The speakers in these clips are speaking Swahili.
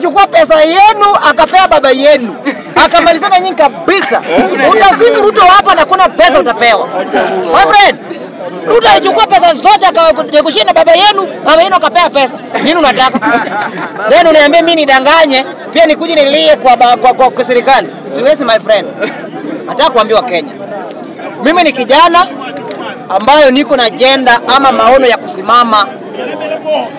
akachukua pesa yenu akapea baba yenu akamalizana nyinyi kabisa. Utasifu Ruto hapa na kuna pesa utapewa. My friend, Ruto alichukua pesa zote akakushinda baba yenu akapea pesa. Nini unataka? Then uniambie mimi nidanganye pia nikuje nilie kwa serikali. Siwezi my friend. Nataka kuambiwa Kenya, mimi ni kijana ambayo niko na agenda ama maono ya kusimama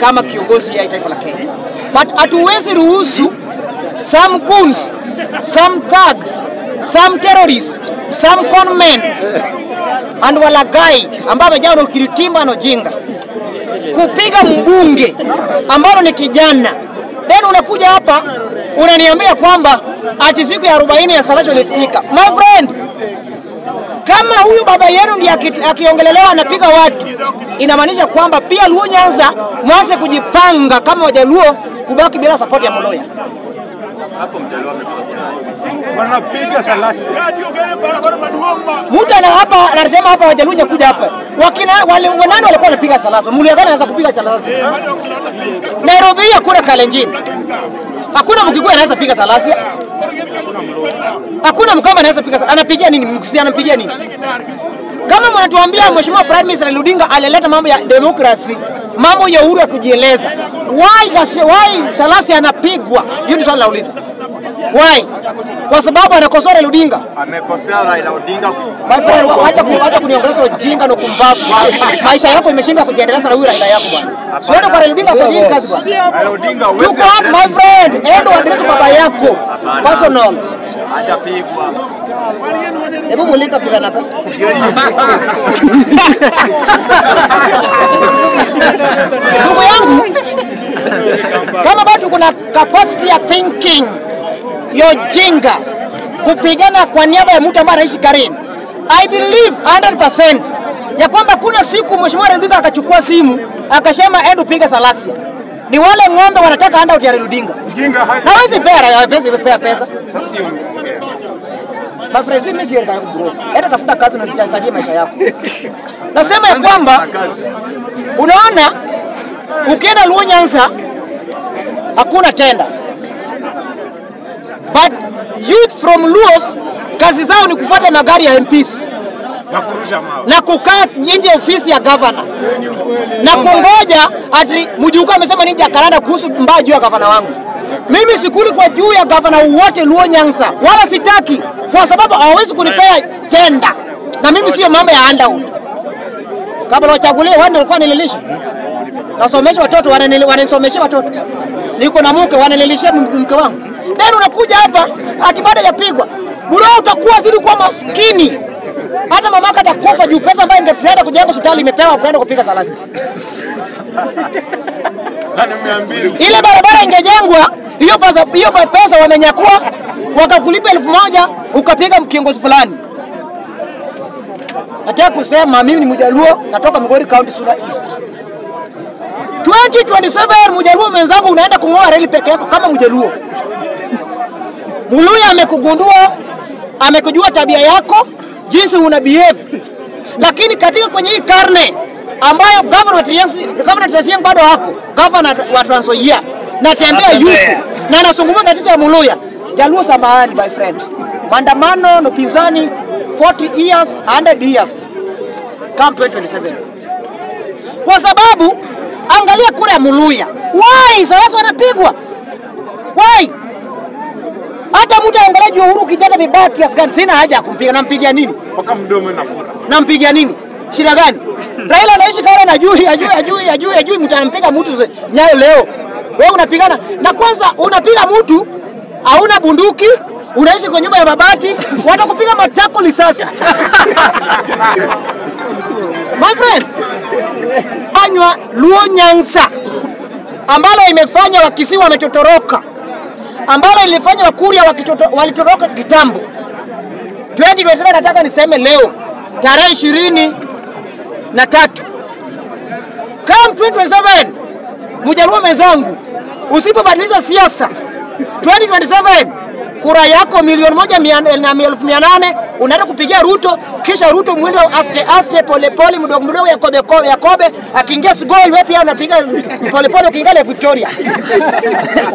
kama kiongozi ya taifa la Kenya. But hatuwezi ruhusu some goons, some thugs, some terrorists, some conmen and walagai ambao wamejaa na ukiritimba na ujinga kupiga mbunge ambao ni kijana. Then unakuja hapa unaniambia kwamba ati siku ya 40 ya Salasho ilifika. My friend, kama huyu baba yenu ndiye akiongelelewa anapiga watu, inamaanisha kwamba pia Luo Nyanza mwanze kujipanga kama Wajaluo kubaki bila support ya Moloya. Hapo Mjaluo wanapiga Salasho. Muta na hapa anasema hapa Wajaluo kuja hapa. Wale wanani walikuwa wanapiga Salasho. Muliagana anaanza kupiga Salasho. Nairobi hakuna Kalenjin. Hakuna Mkikuyu anaweza piga Salasho. Hakuna Mkamba anaweza piga. Anapigia nini? Mkisi anapigia nini? Kama mnatuambia Mheshimiwa Prime Minister Ludinga alileta mambo ya demokrasi, mambo ya uhuru ya kujieleza, why Salasho anapigwa? Hiyo ni swali nauliza. Why? Kwa sababu anakosoa Ludinga. Amekosea Raila Odinga. My friend, wacha kuniongeleza ujinga na kumbavu. Maisha yako imeshindwa kujiendeleza na huyu Raila yako bwana. Siende kwa Ludinga kwa ajili kazi bwana. Raila Odinga wewe. Yuko hapa my friend, endo address baba yako. Personal. Hajapigwa. Hebu mulika pila naka. Ndugu yangu, kama bado kuna capacity ya thinking, yo jinga kupigana kwa niaba ya mtu ambaye anaishi Karen, I believe 100% ya kwamba kuna siku Mheshimiwa Ludinga akachukua simu akasema endo piga Salasho. Ni wale ng'ombe wanataka handout ya Ludinga. Hawezi pea pesa. Mafrezi mimi sienda kubro. Hata tafuta kazi na kujisaidie maisha yako. Nasema ya kwamba unaona ukienda Luo Nyanza hakuna tenda. But youth from Luos kazi zao ni kufuata magari ya MPs na kukaa nje ofisi ya governor na kungoja ati mjukuu amesema nije Kanada kuhusu mbaya juu ya governor wangu. Mimi sikuli kwa juu ya governor wote Luo Nyanza, wala sitaki kwa sababu hawezi kunipea tenda na mimi sio mambo ya handout. Kabla wachagulie wao ndio walikuwa wananilisha. Nasomesha watoto, wananisomesha watoto. Niko na mke wananilisha mke wangu. Then unakuja hapa ati baada ya pigwa. Bure utakuwa zidi kuwa maskini. Hata mamaka atakufa juu pesa ambayo ingeenda kujenga hospitali imepewa kwenda kupiga Salasho. Ile barabara ingejengwa, hiyo pesa wamenyakua wakakulipa 1000 ukapiga kiongozi fulani. Nataka kusema mimi ni Mjaluo, natoka Migori County Sura East. 2027 Mjaluo mwenzangu unaenda kungoa reli peke yako kama Mjaluo. Muluya amekugundua, amekujua tabia yako, jinsi una behave. Lakini katika kwenye hii karne ambayo governor Triansi bado wako, governor wa Trans Nzoia na tembea yuko na anazungumza tatizo ya Muluya, Jaluo samahani my friend. Maandamano na pinzani 40 years, 100 years. Come 2027. Kwa sababu angalia kura ya Muluya. Why Salasho anapigwa? Why? Hata mtu angalia juu Uhuru kijana vibaya kiasi gani, sina haja ya kumpiga. Nampigia nini? Mpaka mdomo inafura. Nampigia nini? Shida gani? Raila anaishi Karen ajui mtampiga mtu Nyayo leo. Wewe unapigana na kwanza unapiga mtu hauna bunduki, unaishi kwa nyumba ya mabati, watakupiga matako risasi. My friend, anywa Luo Nyanza ambalo imefanya Wakisii wametotoroka, ambalo ilifanya Wakuria walitoroka kitambo. 2027 nataka niseme leo tarehe 23 kama 2027 Mjaluo mwenzangu, usipobadilisha siasa 2027 kura yako 1,800,000 unaenda kupigia Ruto, kisha Ruto mwendo aste pole pole mdogo ya kobe akiingia Sugoi, wewe pia unapiga pole pole ukiingia Victoria.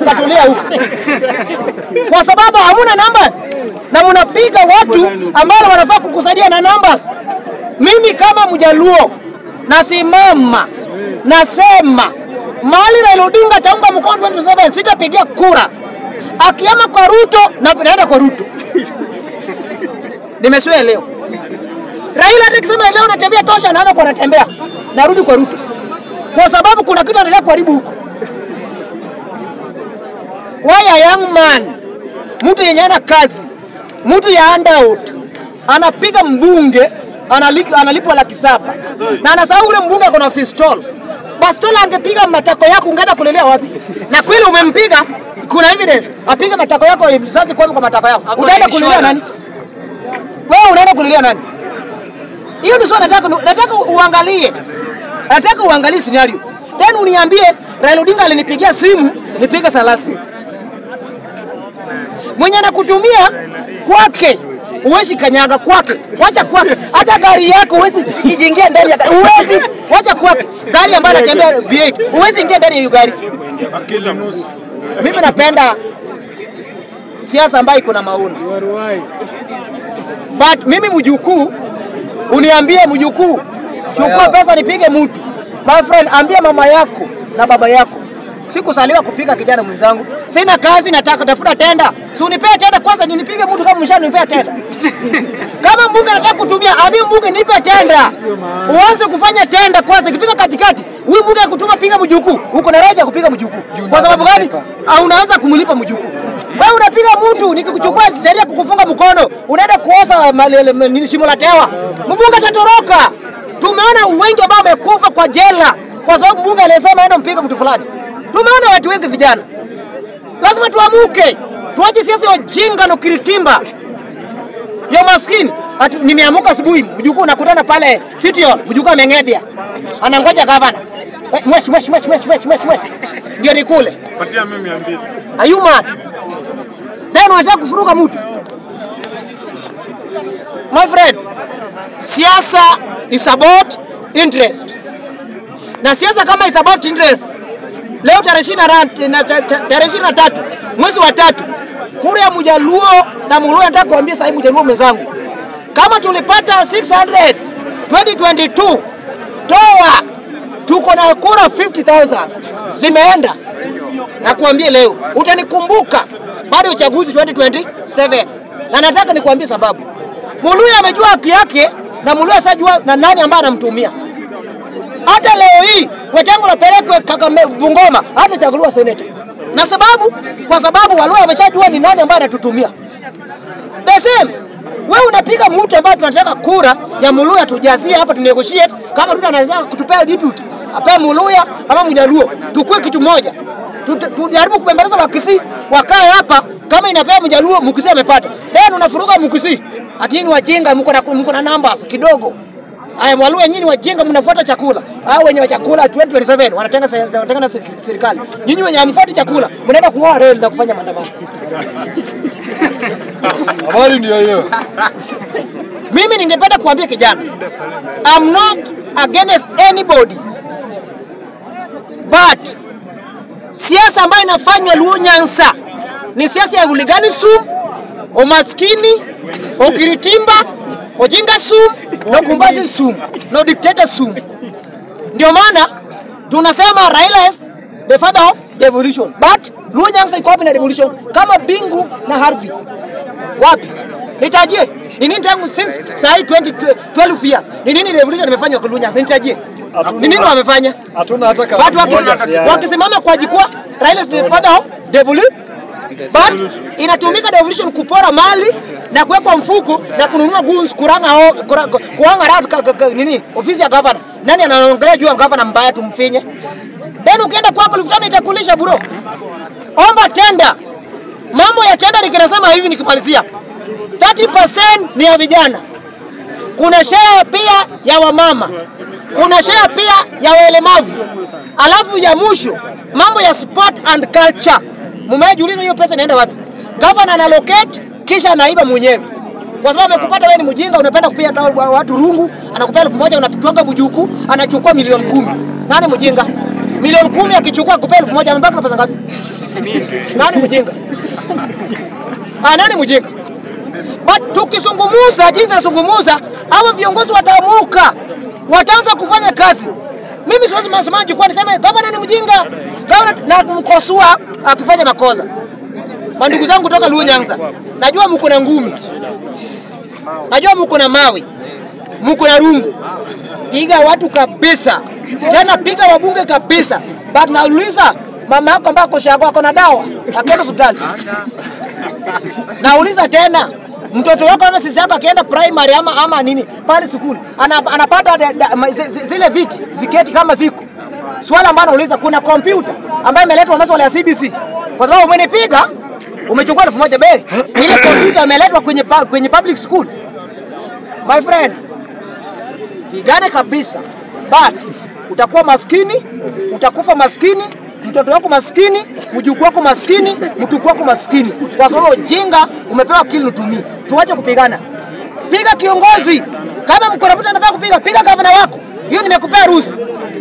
Ukatulia huko. Kwa sababu hamuna numbers na mnapiga watu ambao wanafaa kukusaidia na numbers. Mimi kama Mjaluo nasimama nasema mahali Raila Odinga ataunga mkono 27 sitapigia kura. Akiama kwa Ruto na naenda kwa Ruto. Nimeswea leo. Raila atakisema leo natembea tosha na kwa natembea. Narudi kwa Ruto. Kwa sababu kuna kitu anaendelea kuharibu huko. Why a young man, mtu yenye ana kazi, mtu ya handout, anapiga mbunge, analipwa 700,000. Na anasahau ule mbunge kuna pistol. Bastola angepiga matako yako ungeenda kulelea wapi? Na kweli umempiga, kuna evidence. Apiga matako yako sasa kwa matako yako. Utaenda kulelea nani? Wewe unaenda kulelea nani? Hiyo ndio nataka uangalie. Nataka uangalie scenario. Then uniambie Raila Odinga alinipigia simu, nipiga 30. Mwenye anakutumia kwake, uwezi kanyaga kwake. Wacha kwake. Hata gari yako uwezi kijingia ndani ya gari. Uwezi. Wacha kwake. Gari ambayo anatembea V8, uwezi ingia ndani ya hiyo gari. Mimi napenda siasa ambayo iko na maono. But mimi mjukuu, uniambie mjukuu, chukua pesa nipige mtu. My friend, ambia mama yako na baba yako. Sikusaliwa kupiga kijana mwenzangu. Sina kazi nataka tafuta tenda. Si unipee tenda kwanza nipige mtu kama mshanipea tenda. Kama mbunge anataka kutumia, ambie mbunge nipe tenda. Uanze kufanya tenda kwanza ikifika katikati. Huyu mbunge akutuma piga mjukuu. Uko na right ya kupiga mjukuu. Kwa sababu gani? Unaanza kumlipa mjukuu. Wewe unapiga mtu nikikuchukua sheria kukufunga mkono. Unaenda kuosa shimo la tewa. Mbunge atatoroka. Tumeona wengi ambao wamekufa kwa jela kwa sababu mbunge alisema aenda mpiga mtu fulani. Tumeona watu wengi vijana. Lazima tuamuke. Tuache siasa ya jinga na kiritimba. Ya maskini. Nimeamuka asubuhi, mjukuu unakutana pale City Hall, mjukuu ameng'ebia. Anangoja governor. Mwesh. Ndio nikule. Patia mimi 200. Are you mad? Then unataka kufuruga mtu. My friend, siasa is about interest. Na siasa kama is about interest, leo tarehe 23 mwezi wa 3, kura ya Mjaluo na Mluo nataka kuambia sasa Mjaluo mwenzangu. Kama tulipata 600 2022, toa tuko na kura 50,000 zimeenda. Na kuambia leo utanikumbuka baada ya uchaguzi 2027. Na nataka nikuambie sababu. Mluo amejua haki yake na Mluo asajua na nani ambaye anamtumia. Hata leo hii Wetangula pelekwe Bungoma hata chaguliwa senator. Na sababu kwa sababu Waluo wameshajua ni nani ambaye anatutumia. The same. Wewe unapiga mtu ambaye tunataka kura ya Mluo atujazie hapa tunegotiate kama Ruto anaweza kutupea deputy. Ape Mluo ama Mjaluo. Tukue kitu moja. Tujaribu kubembeleza Wakisii wakae hapa kama inapea Mjaluo Mkisii amepata. Then unafuruga Mkisii. Ati ni wajinga mko na numbers kidogo. Haya Waluo nyinyi wajinga mnafuata chakula. Hao wenye wa chakula 2027 wanatenga na serikali. Nyinyi wenye hamfuati chakula mnaenda kungoa reli na kufanya maandamano. Habari ndio hiyo. Mimi ningependa kuambia kijana, I'm not against anybody. But siasa ambayo inafanywa Luo Nyanza ni siasa ya hooliganism, umaskini, ukiritimba, ujinga sumu, na kumbazi sumu, na dictator sumu. Ndio maana tunasema Raila is the father of devolution. But Luo Nyanza iko wapi na devolution? Kama Bingu na Harbi. Wapi? Nitajie. Ni nini tangu since sai 12 years? Ni nini devolution imefanywa kwa Luo Nyanza? Nitajie. Ni nini wamefanya? Hatuna hata kama watu wakisimama kwa jukwaa Raila is the father of devolution. But inatumika devolution kupora mali na kuwekwa mfuko na kununua guns kuanga nini ofisi ya governor. Nani anaongelea juu ya governor mbaya tumfinye? Then ukienda kwako fulani itakulisha bro. Omba tenda. Mambo ya tenda nikisema hivi nikimalizia. 30% ni ya vijana. Kuna share pia ya wamama. Kuna share pia ya walemavu. Alafu ya mwisho mambo ya sport and culture. Mumejiuliza hiyo pesa inaenda wapi? Governor analocate kisha anaiba mwenyewe. Kwa sababu amekupata wewe ni mjinga, unapenda kupiga watu rungu, anakupea 1000 unapitwanga bujuku, anachukua milioni 10. Nani mjinga? Milioni 10 akichukua kupea 1000 amebaki na pesa ngapi? Nani mjinga? Nani mjinga? But tukisungumuza, jinsi tunasungumuza, hawa viongozi wataamuka. Wataanza kufanya kazi. Mimi siwezi msemaji kwa niseme governor ni mjinga. Governor na kumkosoa akifanya makosa. Ndugu zangu kutoka Luo Nyanza, najua mko na ngumi. Najua mko na mawe. Mko na rungu. Piga watu kabisa. Tena piga wabunge kabisa. But nauliza mama yako ambaye koshago ako na dawa, akaenda hospitali. Nauliza tena mtoto wako ama sisi yako akienda primary ama nini pale school anapata zile viti ziketi kama ziko. Swala ambalo nauliza, kuna kompyuta ambayo imeletwa masuala ya CBC. Kwa sababu umenipiga umechukua 1000 bei. Ile kompyuta imeletwa kwenye public school. My friend, pigane kabisa. But utakuwa maskini, utakufa maskini, mtoto wako maskini, mjukuu wako maskini, mtukuu wako maskini. Kwa sababu jinga umepewa akili utumie. Tuache kupigana. Piga kiongozi. Kama mko na mtu anataka kupiga, piga gavana wako. Hiyo nimekupea ruhusa.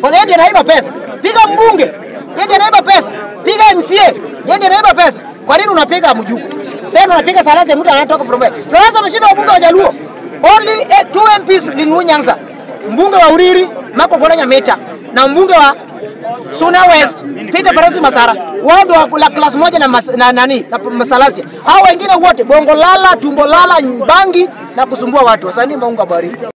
Kwa hiyo ndiye anaiba pesa. Piga mbunge. Yeye ndiye anaiba pesa. Piga MCA. Yeye ndiye anaiba pesa. Kwa nini unapiga mjukuu? Tena unapiga Salasi mtu anatoka from where? Sasa mshinda wabunge wa Jaluo. Only 2 MPs ni Luo Nyanza. Mbunge wa Uriri, Mako Gonya Meta, na mbunge wa Suna West, Peter Farasi Masara. Wao ndio wa class moja na Salasi. Hao wengine wote bongo lala, tumbo lala, bangi na kusumbua watu. Asante Mungu abariki.